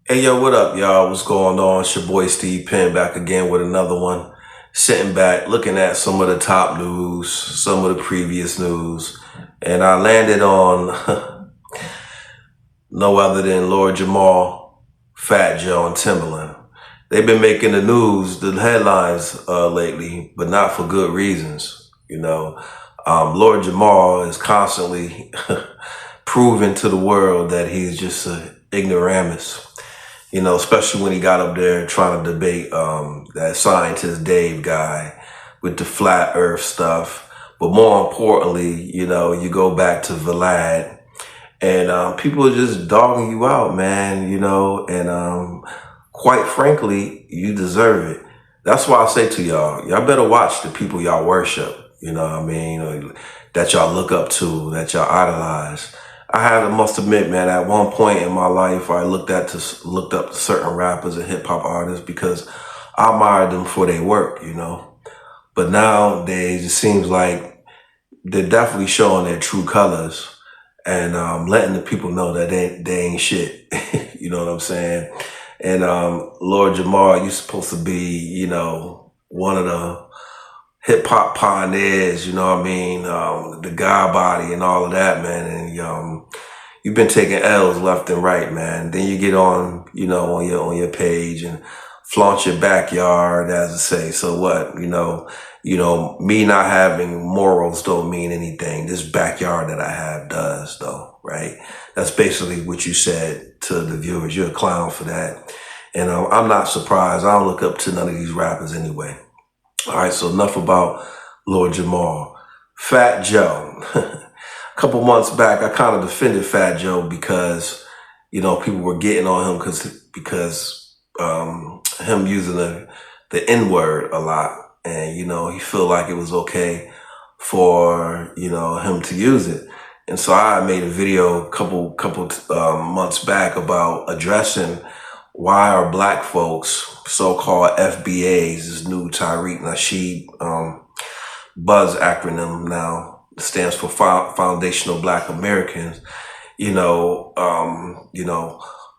Hey yo, what up, y'all? What's going on? It's your boy Steve Penn back again with another one. Sitting back, looking at some of the top news, some of the previous news, and I landed on no other than Lord Jamar, Fat Joe, and Timberland. They've been making the news, the headlines lately, but not for good reasons. Lord Jamar is constantly proving to the world that he's just an ignoramus. Especially when he got up there trying to debate that scientist Dave guy with the flat earth stuff. But more importantly, you go back to Vlad and people are just dogging you out, man, and quite frankly, you deserve it. That's why I say to y'all better watch the people y'all worship, that y'all look up to, that y'all idolize. I must admit, man, at one point in my life, I looked up to certain rappers and hip hop artists because I admired them for their work, But nowadays, it seems like they're definitely showing their true colors and letting the people know that they ain't shit. You know what I'm saying? And Lord Jamar, you're supposed to be, one of the hip hop pioneers, the God body and all of that, man. And you've been taking L's left and right, man. Then you get on, on your page and flaunt your backyard, as I say. So what, me not having morals don't mean anything. This backyard that I have does, though, right? That's basically what you said to the viewers. You're a clown for that. And I'm not surprised. I don't look up to none of these rappers anyway. All right, so enough about Lord Jamar. Fat Joe. A couple months back, I kind of defended Fat Joe because, people were getting on him because him using the N-word a lot. And, he felt like it was okay for, him to use it. And so I made a video a couple months back about addressing why are black folks, so-called FBAs, this new Tariq Nasheed buzz acronym now, stands for Foundational Black Americans.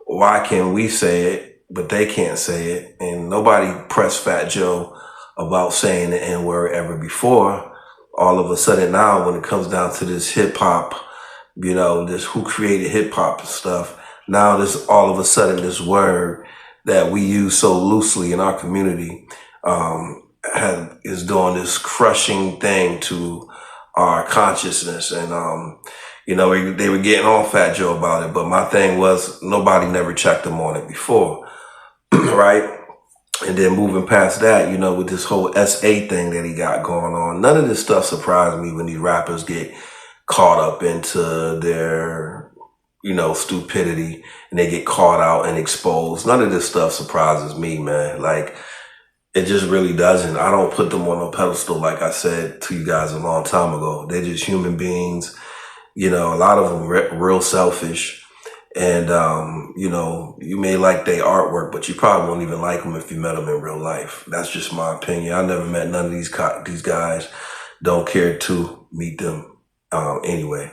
Why can we say it, but they can't say it? And nobody pressed Fat Joe about saying the N-word ever before. All of a sudden now, when it comes down to this hip hop, this who created hip hop stuff, now this all of a sudden this word that we use so loosely in our community is doing this crushing thing to our consciousness. And they were getting on Fat Joe about it, but my thing was nobody never checked him on it before, right? And then moving past that, with this whole SA thing that he got going on, none of this stuff surprised me when these rappers get caught up into their, stupidity and they get caught out and exposed. None of this stuff surprises me, man. Like, it just really doesn't. I don't put them on a pedestal, like I said to you guys a long time ago. They're just human beings. A lot of them real selfish. And, you may like their artwork, but you probably won't even like them if you met them in real life. That's just my opinion. I never met none of these guys. Don't care to meet them anyway.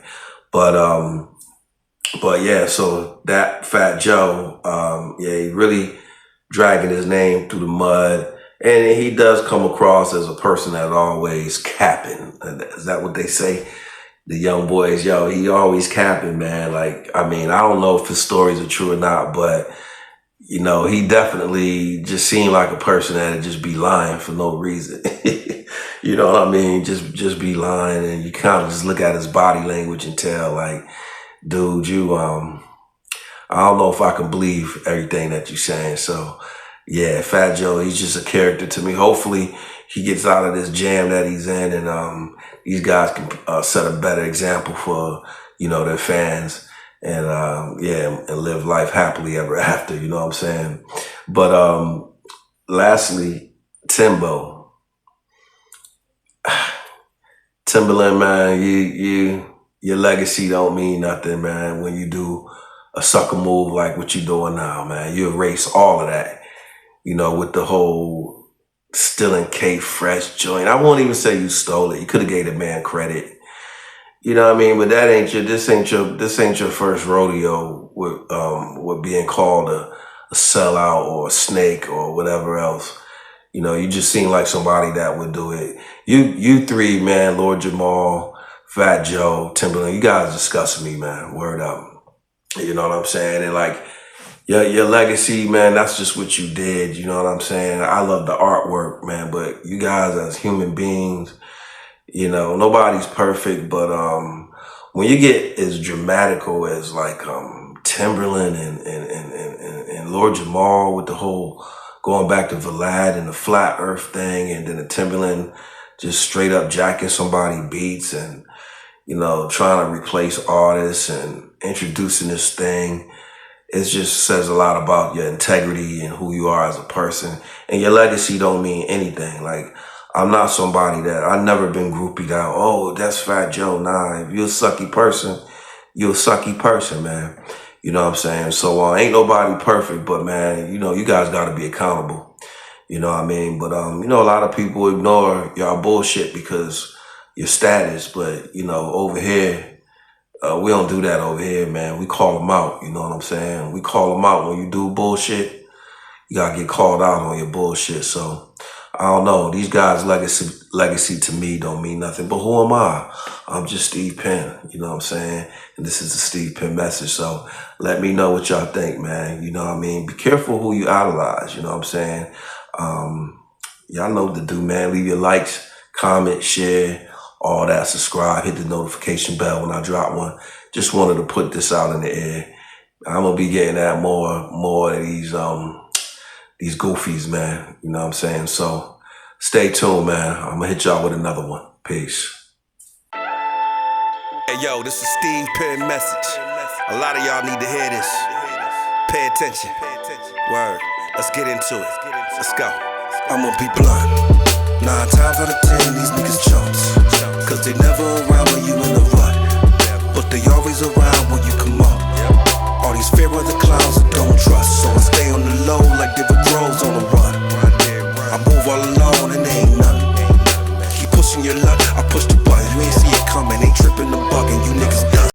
But yeah, so that Fat Joe, he really dragging his name through the mud. And he does come across as a person that's always capping. Is that what they say? The young boys, he always capping, man. Like, I don't know if his stories are true or not, but, he definitely just seemed like a person that'd just be lying for no reason. You know what I mean? Just be lying, and you kind of just look at his body language and tell, like, dude, I don't know if I can believe everything that you're saying. So, yeah, Fat Joe, he's just a character to me. Hopefully he gets out of this jam that he's in, and these guys can set a better example for, their fans, and and live life happily ever after, you know what I'm saying? But lastly, Timbaland, man, your legacy don't mean nothing, man, when you do a sucker move like what you're doing now, man. You erase all of that, with the whole stealing KFresh joint. I won't even say you stole it. You could have gave the man credit. You know what I mean? But this ain't your first rodeo with being called a a sellout or a snake or whatever else. You know, you just seem like somebody that would do it. You three, man, Lord Jamar, Fat Joe, Timberland, you guys disgust me, man. Word up. You know what I'm saying? And like, your legacy, man, that's just what you did. You know what I'm saying? I love the artwork, man, but you guys as human beings, you know, nobody's perfect, but when you get as dramatical as like Timberland and Lord Jamar with the whole going back to Vlad and the flat earth thing, and then the Timberland just straight up jacking somebody beats and, you know, trying to replace artists and introducing this thing, it just says a lot about your integrity and who you are as a person. And your legacy don't mean anything. Like, I'm not somebody that, I've never been groupied out. Oh, that's Fat Joe. Nah, if you're a sucky person, you're a sucky person, man. You know what I'm saying? So ain't nobody perfect, but man, you know, you guys got to be accountable. You know what I mean? But, you know, a lot of people ignore y'all bullshit because your status. But, you know, over here, we don't do that over here, man. We call them out. You know what I'm saying? We call them out when you do bullshit. You got to get called out on your bullshit. So, I don't know. These guys' legacy to me don't mean nothing. But who am I? I'm just Steve Penn. You know what I'm saying? And this is a Steve Penn message. So let me know what y'all think, man. You know what I mean? Be careful who you idolize. You know what I'm saying? Y'all know what to do, man. Leave your likes, comment, share, all that. Subscribe. Hit the notification bell when I drop one. Just wanted to put this out in the air. I'm gonna be getting at more of these goofies, man. You know what I'm saying? So stay tuned, man. I'm gonna hit y'all with another one. Peace. Hey, yo, this is Steve Penn message. A lot of y'all need to hear this. Pay attention. Word. Let's get into it. Let's go. I'ma be blunt. 9 times out of 10, these niggas chumps. Cause they never around when you in a rut. But they always around when you come up. All these fear of the clowns that don't trust. So I stay on the low like David Groves on the run. I move all alone and there ain't nothing. Keep pushing your luck, I push the button. You ain't see it coming, ain't tripping the bugging. You niggas